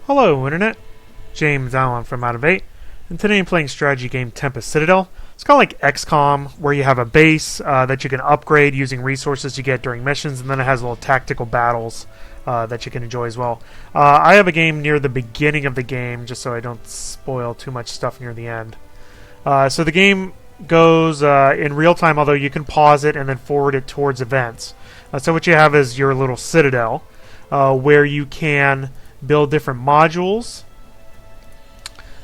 Hello, Internet. James Allen from Out of 8, and today I'm playing strategy game Tempest Citadel. It's kind of like XCOM, where you have a base that you can upgrade using resources you get during missions, and then it has little tactical battles that you can enjoy as well. I have a game near the beginning of the game, just so I don't spoil too much stuff near the end. So the game goes in real time, although you can pause it and then forward it towards events. So what you have is your little citadel, where you can build different modules.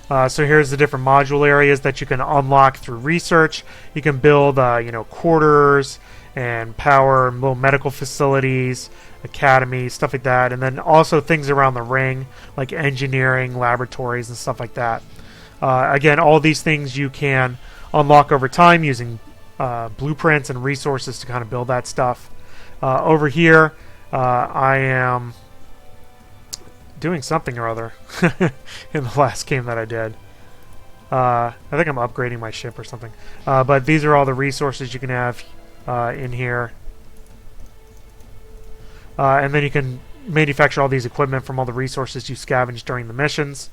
So here's the different module areas that you can unlock through research. You can build, quarters and power, little medical facilities, academy, stuff like that, and then also things around the ring like engineering, laboratories, and stuff like that. Again, all these things you can unlock over time using blueprints and resources to kind of build that stuff. Over here, I am doing something or other in the last game that I did. I think I'm upgrading my ship or something. But these are all the resources you can have in here. And then you can manufacture all these equipment from all the resources you scavenge during the missions.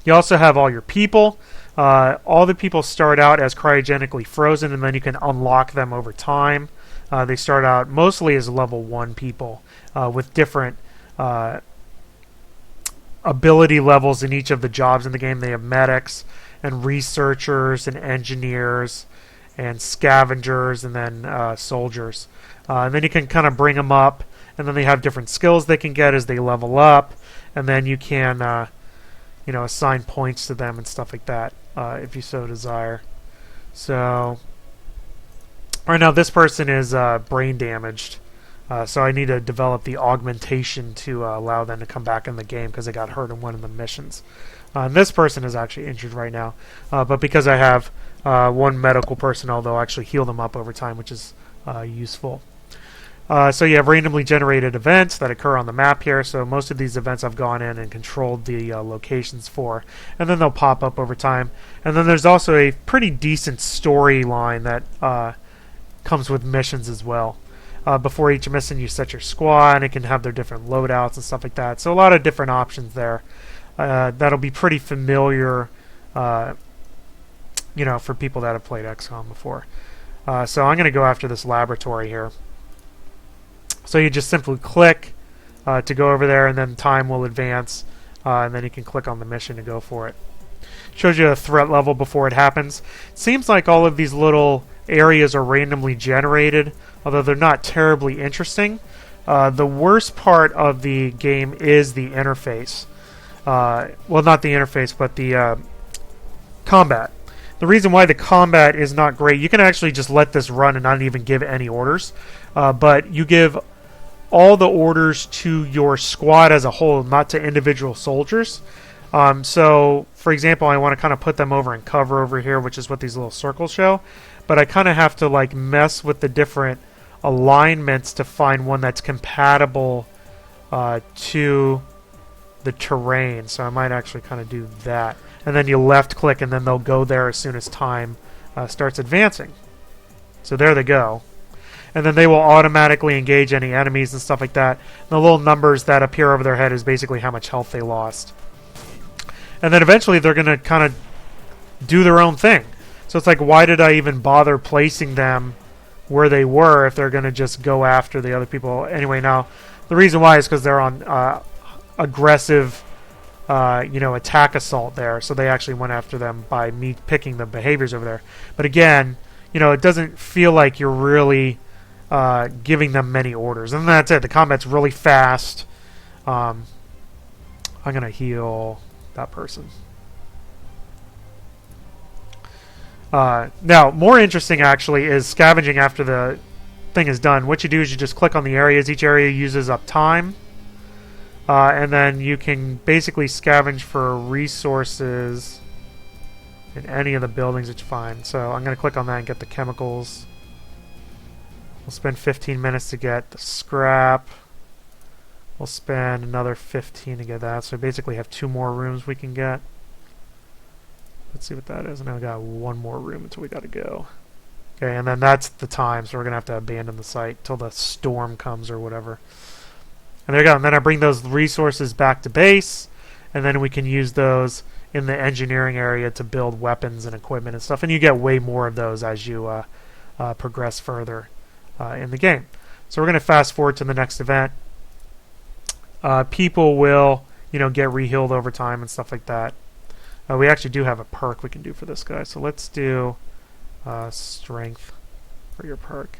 You also have all your people. All the people start out as cryogenically frozen, and then you can unlock them over time. They start out mostly as level 1 people with different ability levels in each of the jobs in the game. They have medics and researchers and engineers and scavengers and then soldiers. And then you can kind of bring them up, and then they have different skills they can get as they level up, and then you can assign points to them and stuff like that if you so desire. So right now this person is brain damaged. So I need to develop the augmentation to allow them to come back in the game because they got hurt in one of the missions. And this person is actually injured right now. But because I have one medical personnel, they'll actually heal them up over time, which is useful. So you have randomly generated events that occur on the map here. So most of these events I've gone in and controlled the locations for. And then they'll pop up over time. And then there's also a pretty decent storyline that comes with missions as well. Before each mission, you set your squad, and it can have their different loadouts and stuff like that. So a lot of different options there. That'll be pretty familiar, for people that have played XCOM before. So I'm going to go after this laboratory here. So you just simply click to go over there, and then time will advance, and then you can click on the mission to go for it. Shows you a threat level before it happens. It seems like all of these little areas are randomly generated, although they're not terribly interesting. The worst part of the game is the interface. Well, not the interface, but the combat. The reason why the combat is not great, you can actually just let this run and not even give any orders, but you give all the orders to your squad as a whole, not to individual soldiers. So, for example, I want to kind of put them over in cover over here, which is what these little circles show. But I kind of have to mess with the different alignments to find one that's compatible to the terrain. So I might actually kind of do that. And then you left click, and then they'll go there as soon as time starts advancing. So there they go. And then they will automatically engage any enemies and stuff like that. And the little numbers that appear over their head is basically how much health they lost. And then eventually they're going to kind of do their own thing. So it's like, why did I even bother placing them where they were if they're going to just go after the other people? Anyway, now, the reason why is because they're on aggressive, attack assault there. So they actually went after them by me picking the behaviors over there. But again, it doesn't feel like you're really giving them many orders. And that's it. The combat's really fast. I'm going to heal that person. Now, more interesting actually is scavenging after the thing is done. What you do is you just click on the areas. Each area uses up time. And then you can basically scavenge for resources in any of the buildings that you find. So I'm going to click on that and get the chemicals. We'll spend 15 minutes to get the scrap. We'll spend another 15 to get that. So we basically have 2 more rooms we can get. Let's see what that is. Now we got 1 more room until we got to go. Okay, and then that's the time, so we're going to have to abandon the site till the storm comes or whatever. And there you go. And then I bring those resources back to base, and then we can use those in the engineering area to build weapons and equipment and stuff. And you get way more of those as you progress further in the game. So we're going to fast forward to the next event. People will, get re-healed over time and stuff like that. We actually do have a perk we can do for this guy. So let's do strength for your perk.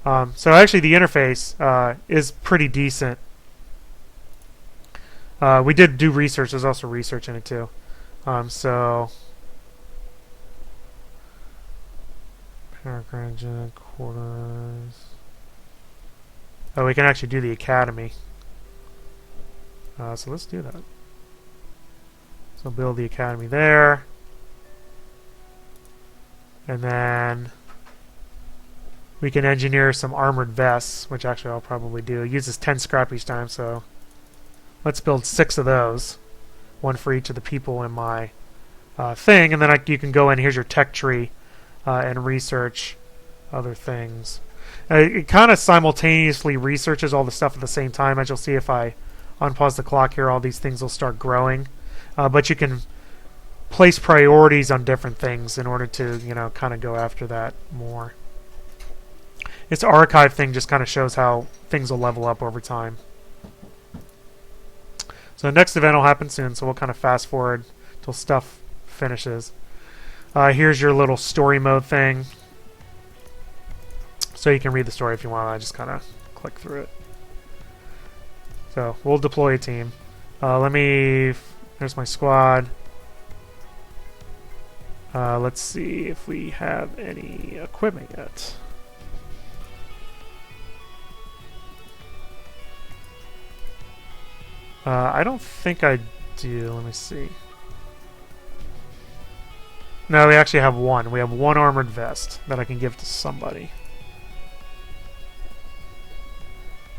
So actually the interface is pretty decent. We did do research. There's also research in it too. So Paragraduate quarters. Oh, we can actually do the academy. So let's do that. So build the academy there. And then we can engineer some armored vests, which actually I'll probably do. It uses 10 scrap each time, so let's build 6 of those. 1 for each of the people in my thing. And then you can go in, here's your tech tree, and research other things. It kind of simultaneously researches all the stuff at the same time. As you'll see if I unpause the clock here, all these things will start growing. But you can place priorities on different things in order to, kind of go after that more. Its archive thing just kind of shows how things will level up over time. So the next event will happen soon, so we'll kind of fast forward till stuff finishes. Here's your little story mode thing. So you can read the story if you want. I just kind of click through it. So we'll deploy a team. There's my squad. Let's see if we have any equipment yet. I don't think I do. Let me see. No, we actually have one. We have 1 armored vest that I can give to somebody.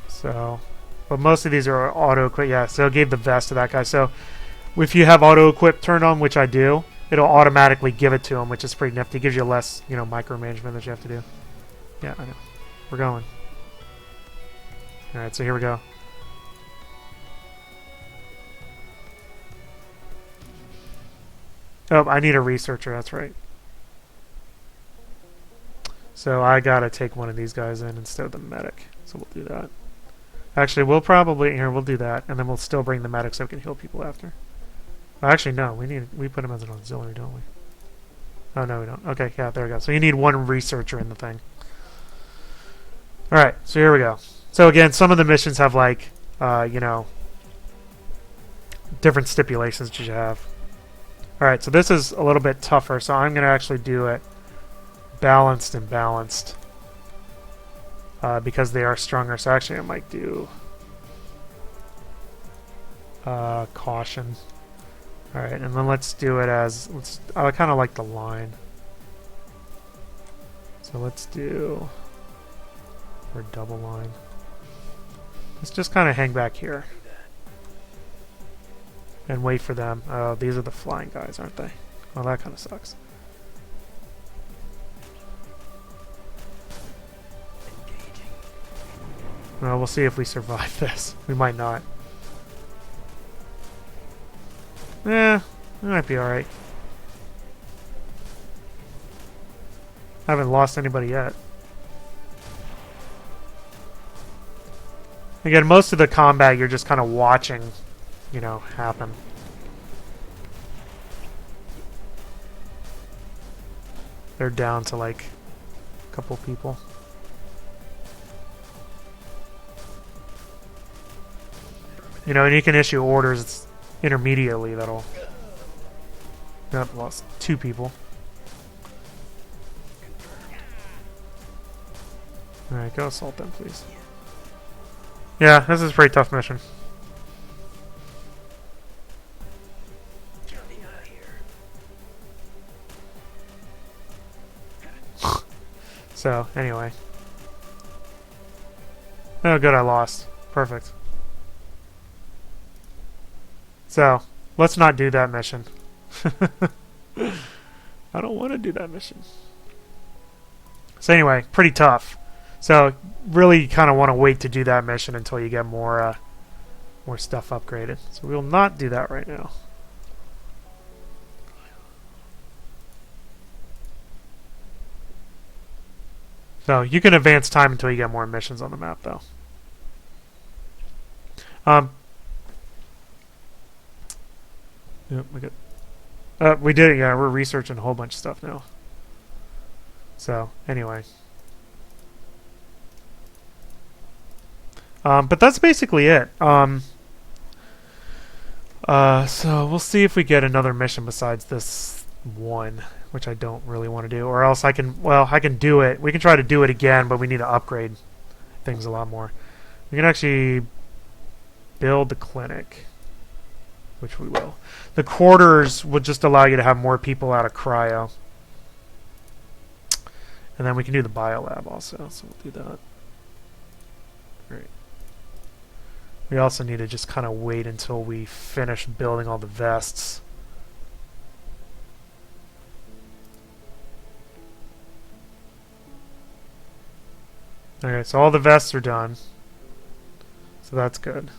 So, but most of these are auto-equip. Yeah, so I gave the vest to that guy. So if you have auto-equip turned on, which I do, it'll automatically give it to him, which is pretty nifty. It gives you less, micromanagement that you have to do. Yeah, I know. We're going. Alright, so here we go. Oh, I need a researcher, that's right. So I gotta take one of these guys in instead of the medic. So we'll do that. Actually, we'll do that, and then we'll still bring the medic so we can heal people after. Actually, no, we put him as an auxiliary, don't we? Oh, no, we don't. Okay, yeah, there we go. So you need 1 researcher in the thing. Alright, so here we go. So again, some of the missions have like, different stipulations that you have. Alright, so this is a little bit tougher, so I'm going to actually do it balanced and balanced. Because they are stronger, so actually I might do caution. Alright, and then let's do it as... I kind of like the line. So let's do... or double line. Let's just kind of hang back here. And wait for them. Oh, these are the flying guys, aren't they? Well, that kind of sucks. Well, we'll see if we survive this. We might not. Eh, we might be alright. I haven't lost anybody yet. Again, most of the combat you're just kind of watching, happen. They're down to like a couple people. And you can issue orders intermediately that'll... Yep, lost 2 people. Alright, go assault them, please. Yeah, this is a pretty tough mission. So, anyway. Oh, good, I lost. Perfect. So, let's not do that mission. I don't want to do that mission. So anyway, pretty tough. So really, you kind of want to wait to do that mission until you get more stuff upgraded. So we will not do that right now. So you can advance time until you get more missions on the map, though. Yep, we did it. Yeah, we're researching a whole bunch of stuff now. So anyway, but that's basically it. So we'll see if we get another mission besides this one, which I don't really want to do, or else I can. Well, I can do it. We can try to do it again, but we need to upgrade things a lot more. We can actually build the clinic, which we will. The quarters would just allow you to have more people out of cryo. And then we can do the biolab also, so we'll do that. Great. We also need to just kind of wait until we finish building all the vests. Okay, so all the vests are done. So that's good.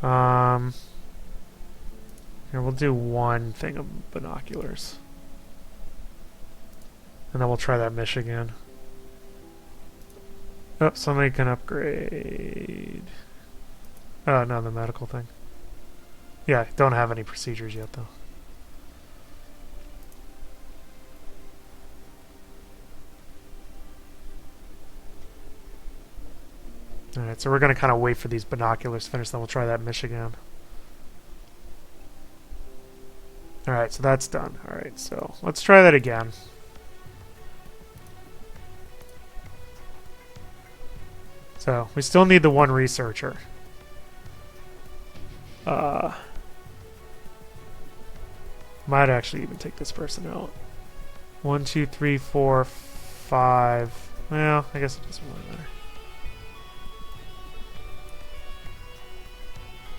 Here, we'll do one thing of binoculars. And then we'll try that mission again. Oh, somebody can upgrade. Oh, no, the medical thing. Yeah, don't have any procedures yet, though. Alright, so we're going to kind of wait for these binoculars to finish, then we'll try that mission again. Alright, so that's done. Alright, so let's try that again. So, we still need the one researcher. Might actually even take this person out. 1, 2, 3, 4, 5. Well, I guess it doesn't really matter.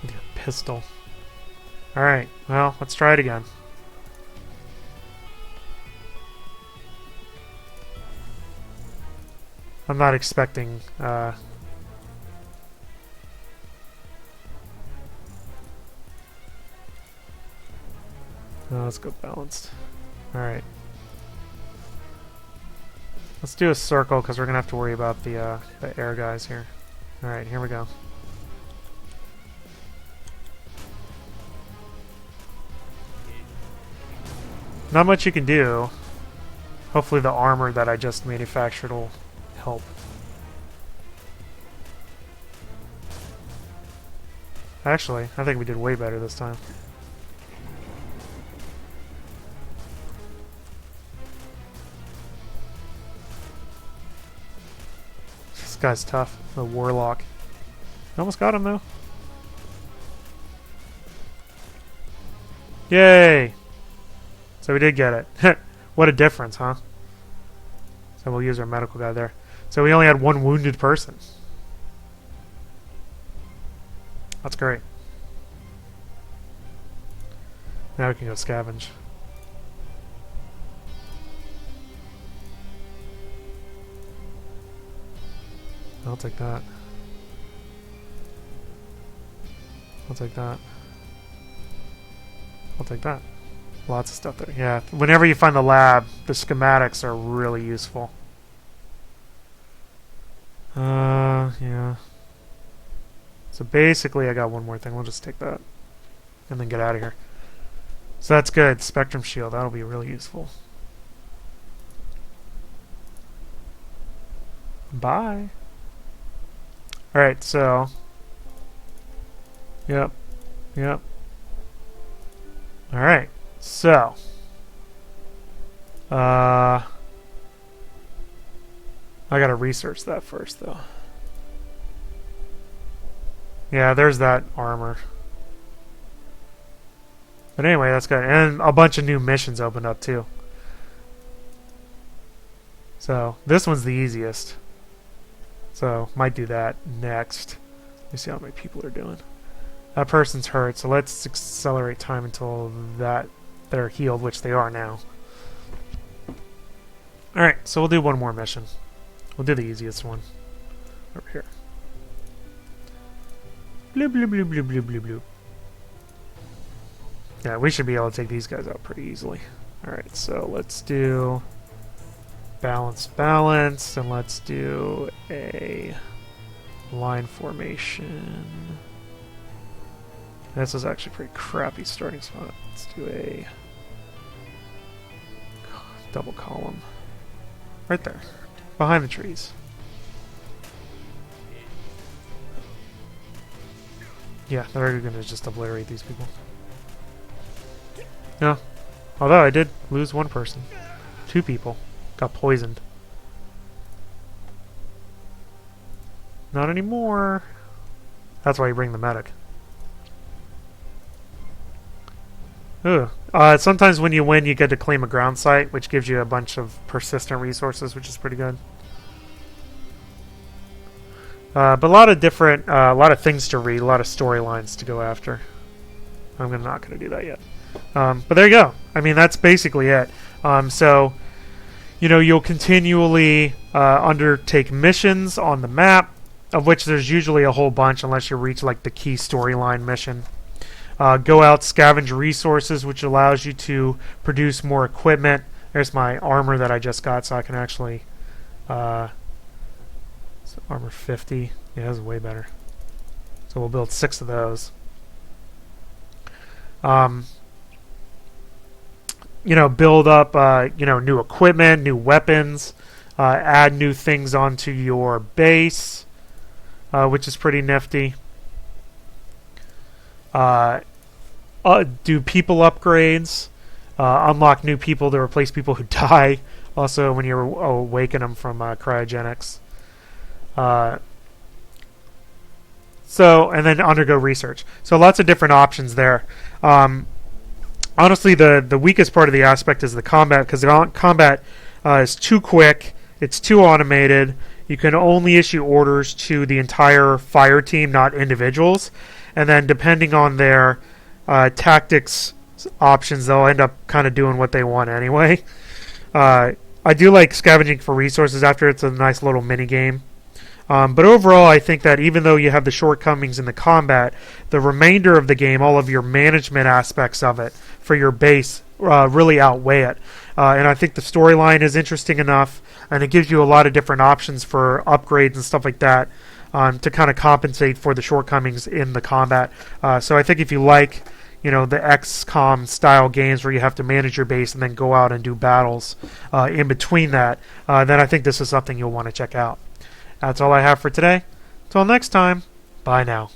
With your pistol. Alright, well, let's try it again. I'm not expecting... let's go balanced. Alright. Let's do a circle, because we're going to have to worry about the air guys here. Alright, here we go. Not much you can do. Hopefully the armor that I just manufactured will help. Actually, I think we did way better this time. This guy's tough. The warlock. Almost got him though. Yay! So we did get it. What a difference, huh? So we'll use our medical guy there. So we only had one wounded person. That's great. Now we can go scavenge. I'll take that. I'll take that. I'll take that. Lots of stuff there. Yeah, whenever you find the lab, the schematics are really useful. Yeah. So basically, I got one more thing. We'll just take that. And then get out of here. So that's good. Spectrum shield. That'll be really useful. Bye. Alright, so... Yep. Yep. Alright. So... I gotta research that first, though. Yeah, there's that armor. But anyway, that's good. And a bunch of new missions opened up, too. So, this one's the easiest. So, might do that next. Let me see how many people are doing. That person's hurt, so let's accelerate time until they're healed, which they are now. Alright, so we'll do one more mission. We'll do the easiest one. Over here. Bloop, bloop, bloop, bloop, bloop, bloop, bloop. Yeah, we should be able to take these guys out pretty easily. Alright, so let's do balance, balance, and let's do a line formation. This is actually a pretty crappy starting spot. Let's do a double column. Right there. Behind the trees. Yeah, they're going to just obliterate these people. No. Although I did lose one person. 2 people got poisoned. Not anymore. That's why you bring the medic. Ugh. Sometimes when you win, you get to claim a ground site, which gives you a bunch of persistent resources, which is pretty good. But a lot of different, a lot of things to read, a lot of storylines to go after. I'm not going to do that yet. But there you go. I mean, that's basically it. So, you know, you'll continually undertake missions on the map, of which there's usually a whole bunch unless you reach like the key storyline mission. Go out, scavenge resources, which allows you to produce more equipment. There's my armor that I just got, so I can actually... armor 50. Yeah, that's way better. So we'll build 6 of those. You know, build up, you know, new equipment, new weapons, add new things onto your base, which is pretty nifty. Do people upgrades, unlock new people to replace people who die, also when you awaken them from cryogenics. So, and then undergo research. So lots of different options there. Honestly, the weakest part of the aspect is the combat, because the combat is too quick, it's too automated. You can only issue orders to the entire fire team, not individuals. And then depending on their tactics options, they'll end up kind of doing what they want anyway. I do like scavenging for resources after. It's a nice little mini game. But overall, I think that even though you have the shortcomings in the combat, the remainder of the game, all of your management aspects of it for your base, really outweigh it. And I think the storyline is interesting enough, and it gives you a lot of different options for upgrades and stuff like that to kind of compensate for the shortcomings in the combat. So I think if you like, you know, the XCOM style games where you have to manage your base and then go out and do battles in between that, then I think this is something you'll want to check out. That's all I have for today. Till next time, bye now.